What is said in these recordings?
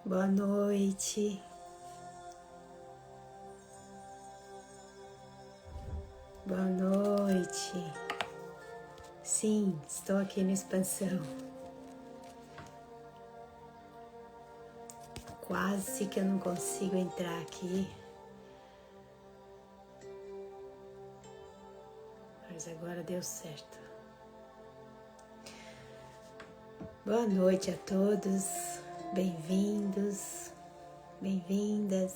Boa noite. Boa noite. Sim, estou aqui no Expansão. Quase que eu não consigo entrar aqui. Mas agora deu certo. Boa noite a todos. Bem-vindos. Bem-vindas.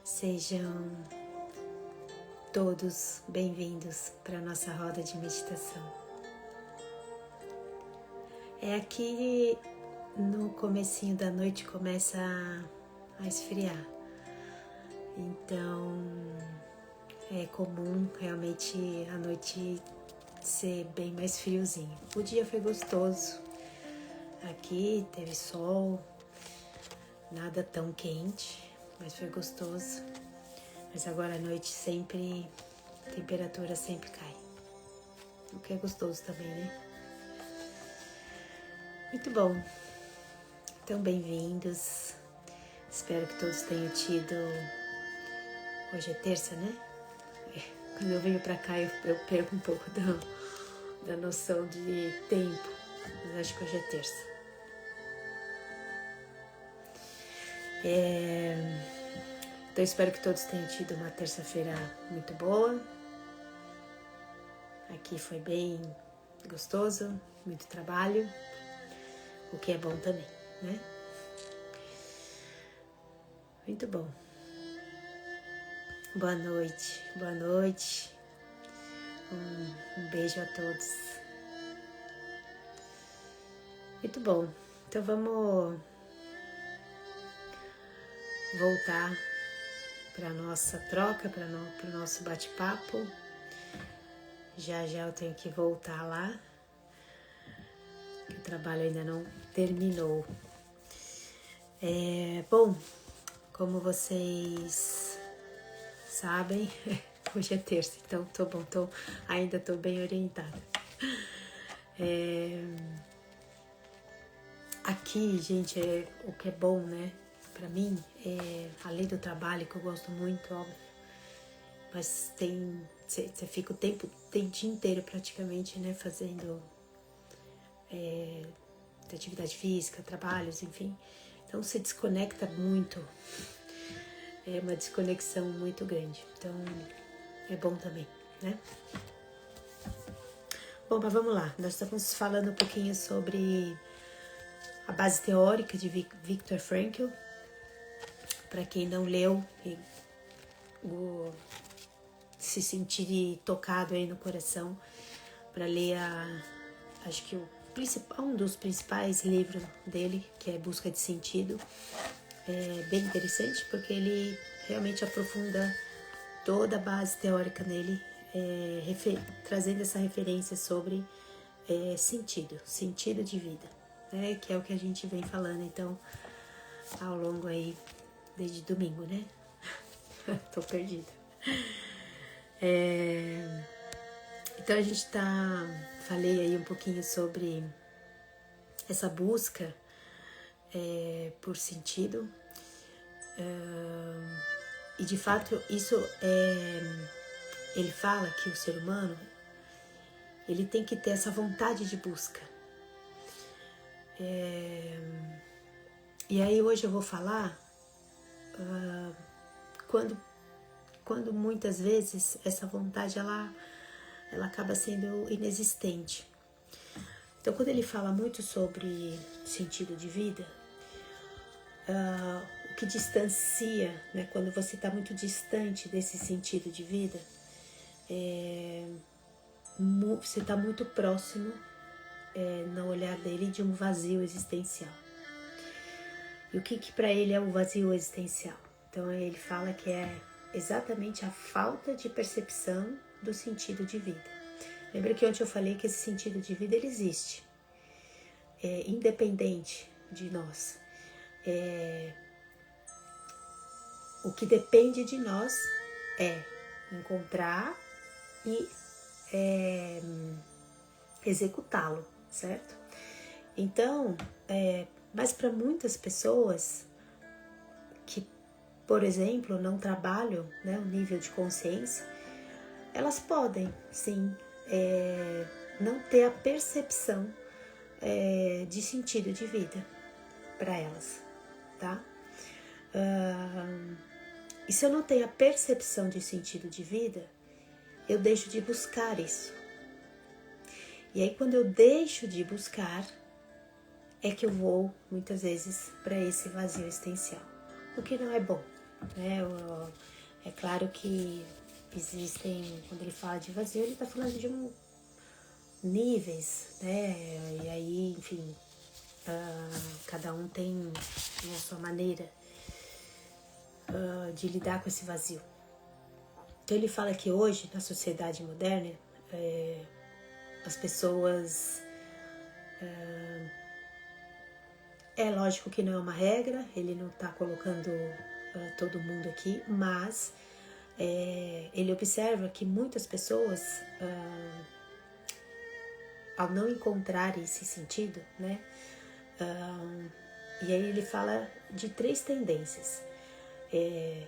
Sejam todos bem-vindos para a nossa roda de meditação. É aqui no comecinho da noite começa a esfriar. Então é comum realmente a noite ser bem mais friozinho. O dia foi gostoso. Aqui teve sol, nada tão quente, mas foi gostoso. Mas agora à noite sempre, a temperatura sempre cai. O que é gostoso também, né? Muito bom. Então, bem-vindos. Espero que todos tenham tido... Hoje é terça, né? Quando eu venho pra cá, eu perco um pouco da noção de tempo. Mas acho que hoje é terça. Então, espero que todos tenham tido uma terça-feira muito boa. Aqui foi bem gostoso, muito trabalho, o que é bom também, né? Muito bom. Boa noite, boa noite. Um beijo a todos. Muito bom. Então vamos voltar para a nossa troca, para o nosso bate-papo. Já eu tenho que voltar lá. O trabalho ainda não terminou. Bom, como vocês sabem, hoje é terça, então ainda tô bem orientada. Aqui, gente, o que é bom, né? Pra mim, além do trabalho, que eu gosto muito, óbvio, mas você fica o dia inteiro praticamente, né? Fazendo atividade física, trabalhos, enfim. Então, você desconecta muito. É uma desconexão muito grande. Então, é bom também, né? Bom, mas vamos lá. Nós estamos falando um pouquinho sobre a base teórica de Viktor Frankl. Para quem não leu e se sentir tocado aí no coração, para ler acho que um dos principais livros dele, que é Busca de Sentido. É bem interessante porque ele realmente aprofunda toda a base teórica nele, trazendo essa referência sobre sentido de vida, né? Que é o que a gente vem falando então ao longo aí desde domingo, né? Tô perdida. Então a gente falei aí um pouquinho sobre essa busca por sentido, e de fato isso ele fala que o ser humano ele tem que ter essa vontade de busca. E aí hoje eu vou falar quando muitas vezes essa vontade ela acaba sendo inexistente. Então, quando ele fala muito sobre sentido de vida, o que distancia, né, quando você está muito distante desse sentido de vida, você está muito próximo, no olhar dele, de um vazio existencial. E o que para ele é o vazio existencial? Então, ele fala que é exatamente a falta de percepção do sentido de vida. Lembra que ontem eu falei que esse sentido de vida ele existe, independente de nós. O que depende de nós é encontrar e executá-lo, certo? Então, mas para muitas pessoas que, por exemplo, não trabalham, né, o nível de consciência, elas podem, sim, não ter a percepção de sentido de vida para elas, tá? E se eu não tenho a percepção de sentido de vida, eu deixo de buscar isso. E aí, quando eu deixo de buscar, é que eu vou, muitas vezes, para esse vazio existencial. O que não é bom, né? É claro que existem, quando ele fala de vazio, ele está falando de níveis, né? E aí, enfim, cada um tem a sua maneira de lidar com esse vazio. Então ele fala que hoje, na sociedade moderna, as pessoas... É lógico que não é uma regra, ele não está colocando todo mundo aqui, mas ele observa que muitas pessoas, ao não encontrarem esse sentido, né? E aí ele fala de 3 tendências.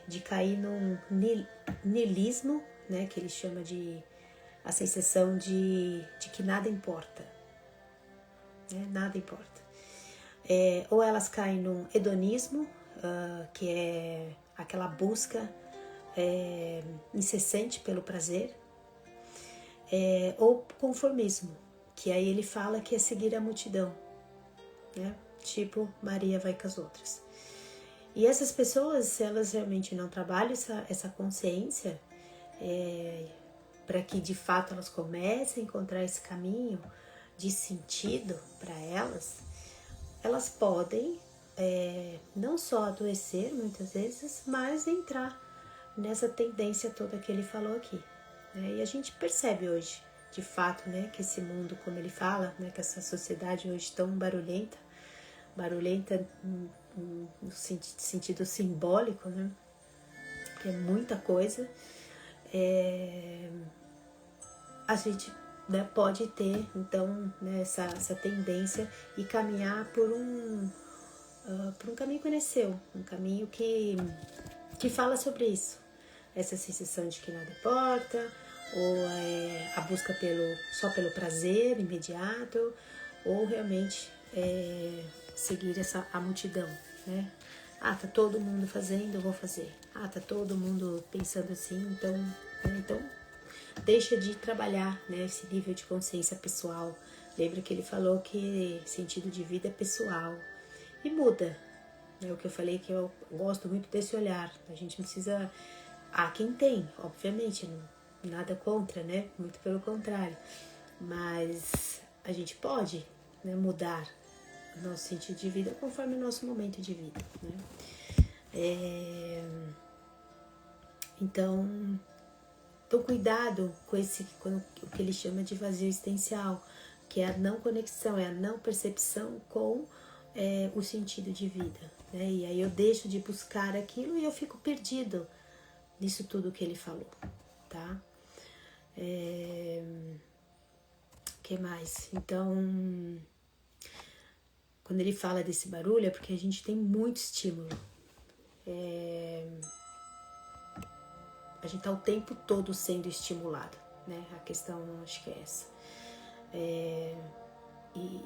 De cair num niilismo, né? Que ele chama de a sensação de que nada importa, né? Nada importa. Ou elas caem num hedonismo, que é aquela busca incessante pelo prazer, ou conformismo, que aí ele fala que é seguir a multidão, né? Tipo Maria vai com as outras. E essas pessoas, se elas realmente não trabalham essa consciência, para que de fato elas comecem a encontrar esse caminho de sentido para elas podem não só adoecer muitas vezes, mas entrar nessa tendência toda que ele falou aqui, né? E a gente percebe hoje, de fato, né, que esse mundo, como ele fala, né, que essa sociedade hoje tão barulhenta no sentido simbólico, né, que é muita coisa, a gente, né, pode ter, então, né, essa tendência e caminhar por um caminho que conheceu, um caminho que fala sobre isso, essa sensação de que nada importa, ou a busca só pelo prazer imediato, ou realmente seguir a multidão, né? Tá todo mundo fazendo, eu vou fazer. Tá todo mundo pensando assim, então, né? Então deixa de trabalhar, né, esse nível de consciência pessoal. Lembra que ele falou que sentido de vida é pessoal e muda, né? O que eu falei que eu gosto muito desse olhar. A gente não precisa... quem tem, obviamente, nada contra, né? Muito pelo contrário. Mas a gente pode, né, mudar o nosso sentido de vida conforme o nosso momento de vida, né? Então, cuidado com o que ele chama de vazio existencial, que é a não conexão, é a não percepção com o sentido de vida, né? E aí eu deixo de buscar aquilo e eu fico perdido nisso tudo que ele falou, tá? Que mais? Então, quando ele fala desse barulho é porque a gente tem muito estímulo. A gente tá o tempo todo sendo estimulado, né? A questão, acho que é essa.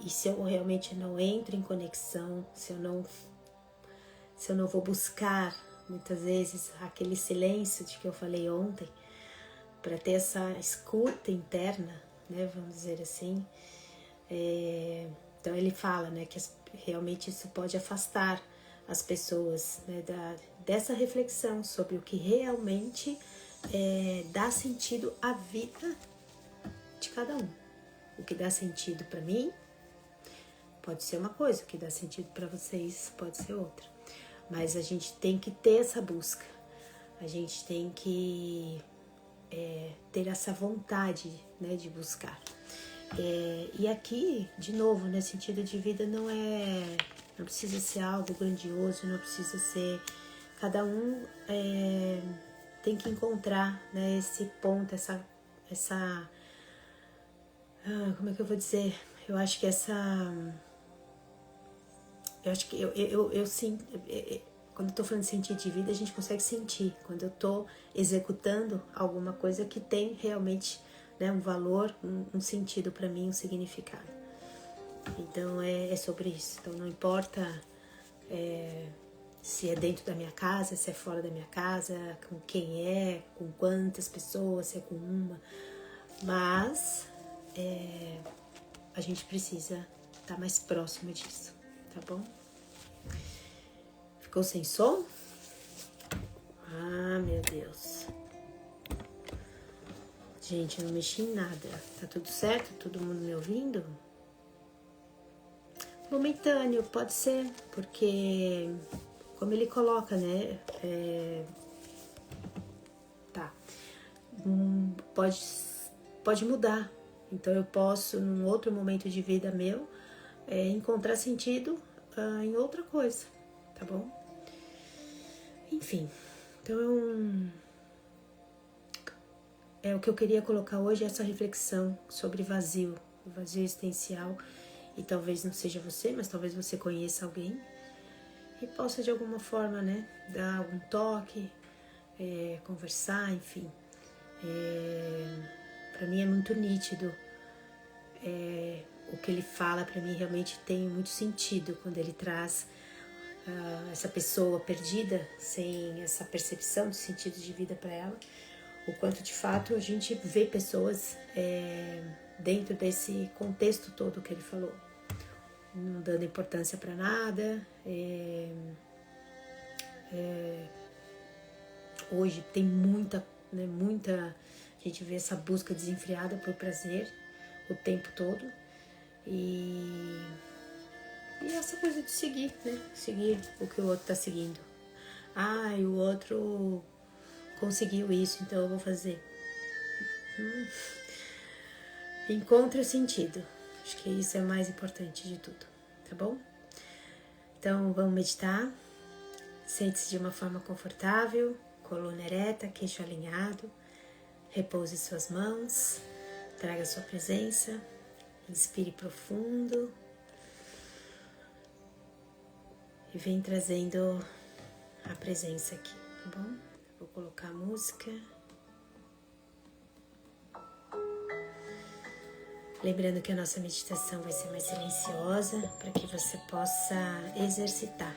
E se eu realmente não entro em conexão, se eu não vou buscar, muitas vezes, aquele silêncio de que eu falei ontem, para ter essa escuta interna, né? Vamos dizer assim. Então ele fala, né, que realmente isso pode afastar as pessoas, né, dessa reflexão sobre o que realmente dá sentido à vida de cada um. O que dá sentido para mim pode ser uma coisa, o que dá sentido para vocês pode ser outra. Mas a gente tem que ter essa busca, a gente tem que ter essa vontade, né, de buscar. E aqui, de novo, né, sentido de vida não precisa ser algo grandioso, não precisa ser... Cada um tem que encontrar, né, esse ponto, essa como é que eu vou dizer? Eu acho que eu sinto, quando eu tô falando de sentido de vida, a gente consegue sentir quando eu tô executando alguma coisa que tem realmente, né, um valor, um sentido para mim, um significado. Então é sobre isso. Então não importa se é dentro da minha casa, se é fora da minha casa, com quem é, com quantas pessoas, se é com uma, mas a gente precisa estar mais próximo disso, tá bom? Ficou sem som? Ah, meu Deus. Gente, eu não mexi em nada. Tá tudo certo? Todo mundo me ouvindo? Momentâneo, pode ser, porque como ele coloca, né? Tá. Pode mudar. Então eu posso, num outro momento de vida meu, encontrar sentido em outra coisa, tá bom? Enfim, então o que eu queria colocar hoje é essa reflexão sobre vazio, o vazio existencial, e talvez não seja você, mas talvez você conheça alguém e possa de alguma forma, né, dar algum toque, conversar, enfim. Para mim é muito nítido, o que ele fala para mim realmente tem muito sentido quando ele traz essa pessoa perdida, sem essa percepção de sentido de vida para ela, o quanto de fato a gente vê pessoas dentro desse contexto todo que ele falou, não dando importância para nada. Hoje tem muita, a gente vê essa busca desenfreada por prazer o tempo todo e essa coisa de seguir, né? Seguir o que o outro tá seguindo. E o outro conseguiu isso, então eu vou fazer. Encontre o sentido. Acho que isso é o mais importante de tudo, tá bom? Então vamos meditar. Sente-se de uma forma confortável, coluna ereta, queixo alinhado. Repouse suas mãos, traga sua presença. Inspire profundo. E vem trazendo a presença aqui, tá bom? Vou colocar a música. Lembrando que a nossa meditação vai ser mais silenciosa para que você possa exercitar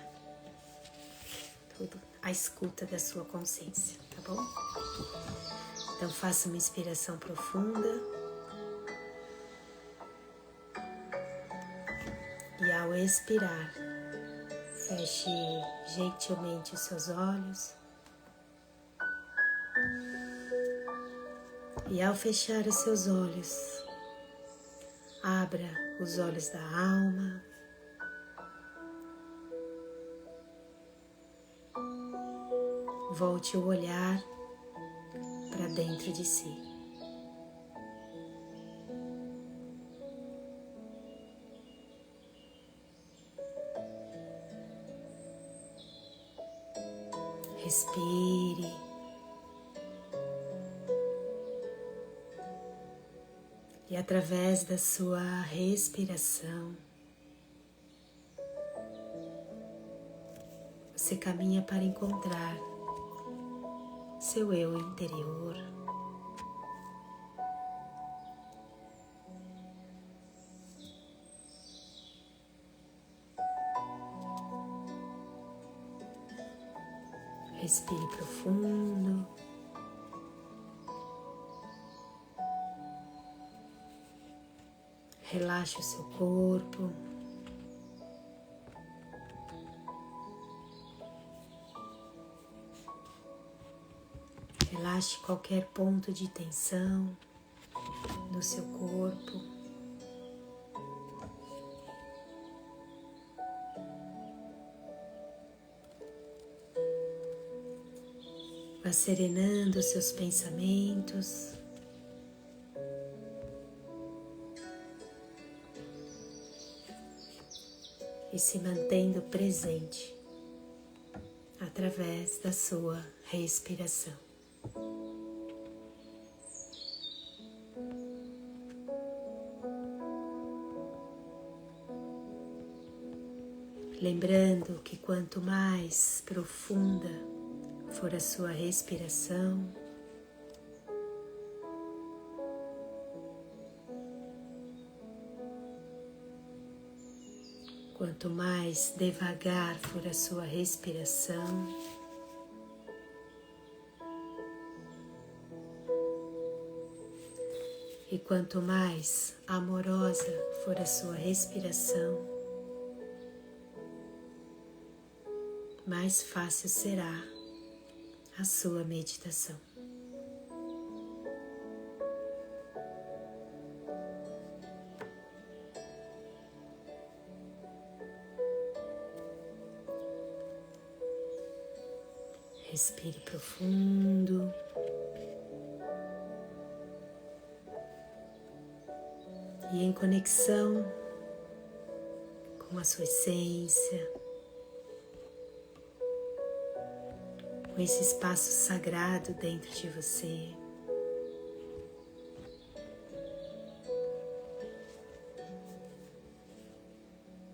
a escuta da sua consciência, tá bom? Então faça uma inspiração profunda e ao expirar, feche gentilmente os seus olhos e ao fechar os seus olhos, abra os olhos da alma. Volte o olhar para dentro de si. Respire. E através da sua respiração, você caminha para encontrar seu eu interior. Respire profundo. Relaxe o seu corpo. Relaxe qualquer ponto de tensão no seu corpo. Vá serenando os seus pensamentos. E se mantendo presente através da sua respiração. Lembrando que quanto mais profunda for a sua respiração, quanto mais devagar for a sua respiração, e quanto mais amorosa for a sua respiração, mais fácil será a sua meditação. Respire profundo. E em conexão com a sua essência, com esse espaço sagrado dentro de você,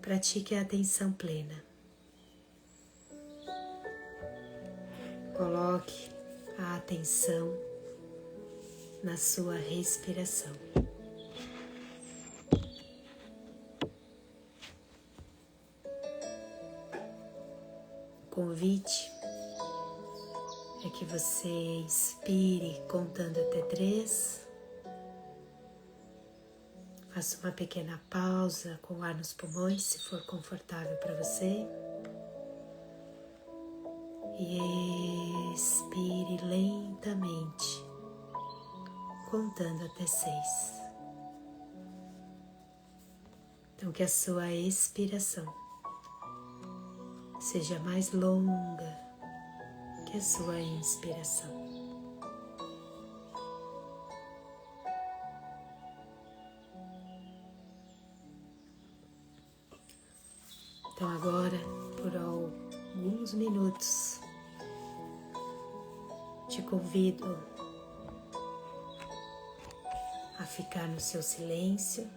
pratique a atenção plena. Coloque a atenção na sua respiração. O convite é que você inspire contando até 3. Faça uma pequena pausa com ar nos pulmões, se for confortável para você. E expire lentamente, contando até 6. Então, que a sua expiração seja mais longa que a sua inspiração. Então, agora, por alguns minutos, te convido a ficar no seu silêncio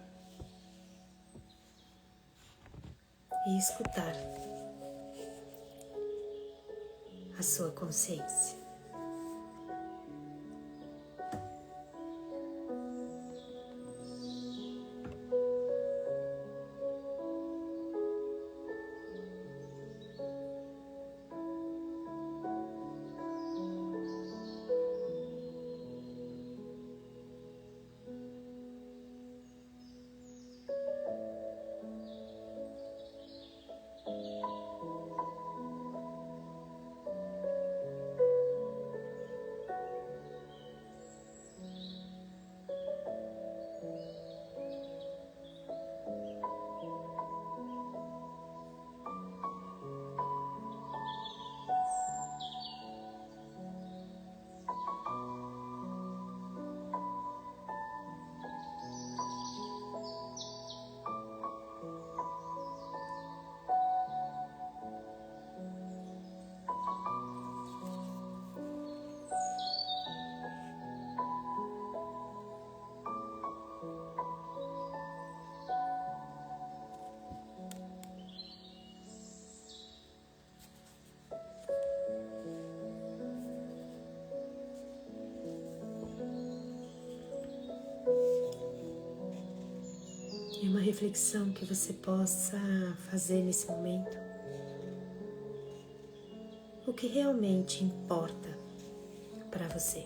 e escutar a sua consciência. E uma reflexão que você possa fazer nesse momento. O que realmente importa para você?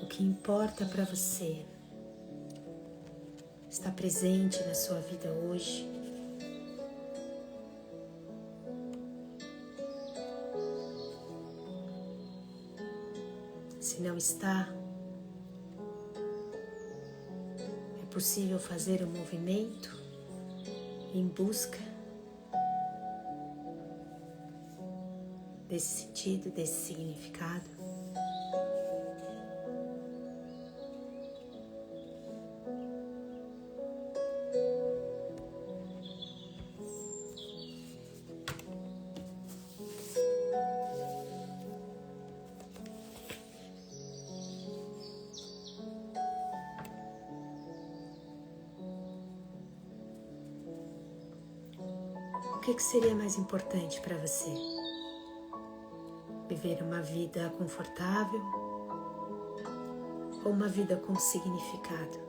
O que importa para você está presente na sua vida hoje? Se não está, é possível fazer um movimento em busca desse sentido, desse significado. O que seria mais importante para você? Viver uma vida confortável ou uma vida com significado?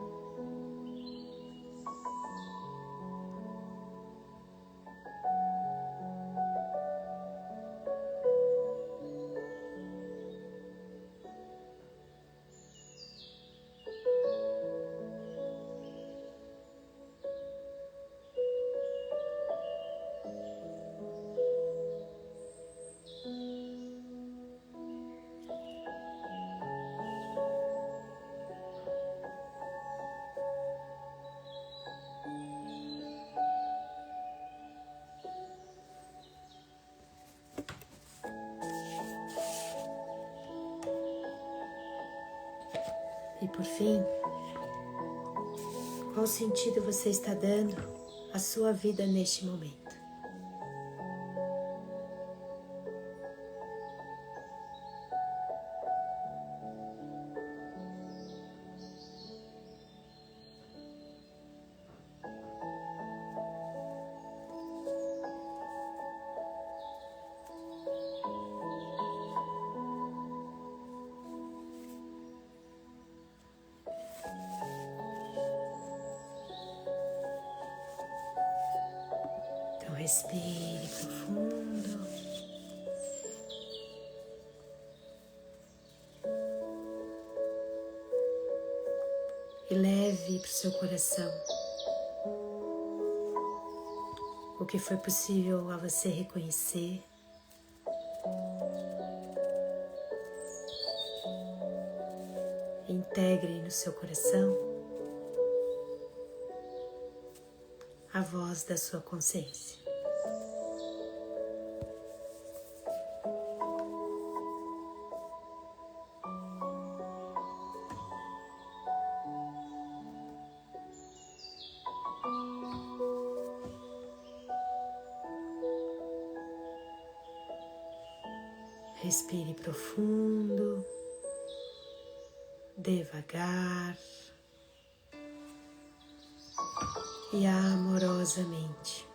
E por fim, qual sentido você está dando à sua vida neste momento? Então respire profundo. E leve para o seu coração o que foi possível a você reconhecer. Integre no seu coração a voz da sua consciência. Respire profundo, devagar e amorosamente.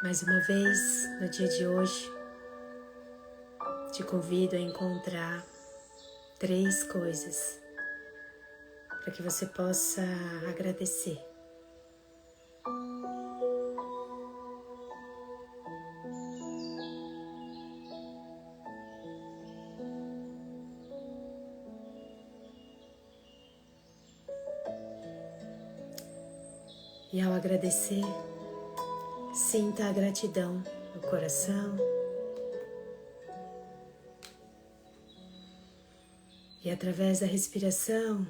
Mais uma vez, no dia de hoje, te convido a encontrar 3 coisas para que você possa agradecer. E ao agradecer, sinta a gratidão no coração e através da respiração,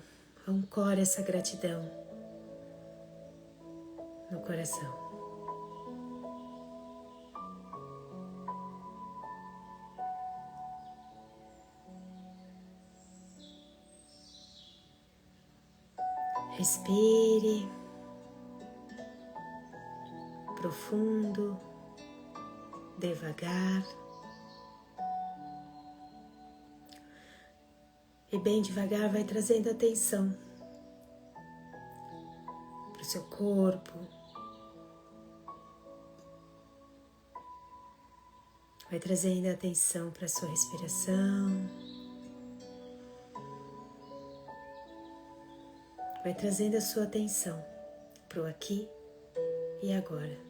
ancore essa gratidão no coração. Respire profundo, devagar e bem devagar vai trazendo atenção para o seu corpo, vai trazendo atenção para a sua respiração, vai trazendo a sua atenção para o aqui e agora.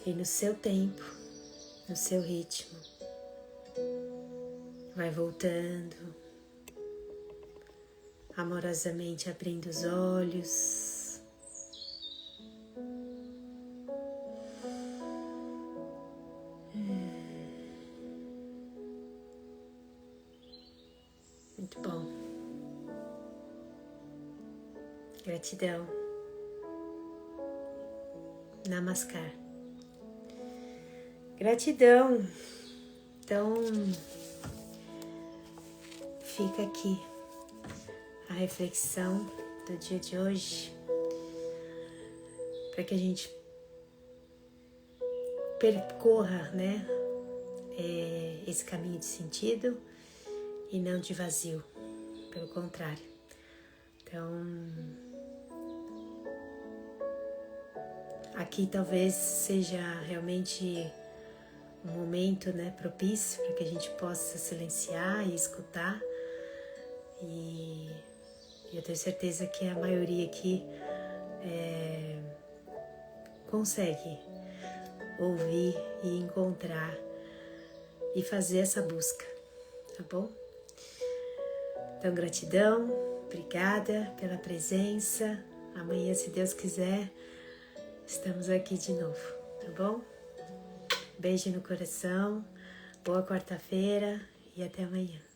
E no seu tempo, no seu ritmo, vai voltando amorosamente abrindo os olhos. Muito bom. Gratidão. Namaskar. Gratidão. Então, fica aqui a reflexão do dia de hoje, para que a gente percorra, né, esse caminho de sentido e não de vazio, pelo contrário. Então, aqui talvez seja realmente um momento, né, propício para que a gente possa silenciar e escutar. E eu tenho certeza que a maioria aqui consegue ouvir e encontrar e fazer essa busca, tá bom? Então, gratidão, obrigada pela presença. Amanhã, se Deus quiser, estamos aqui de novo, tá bom? Beijo no coração, boa quarta-feira e até amanhã.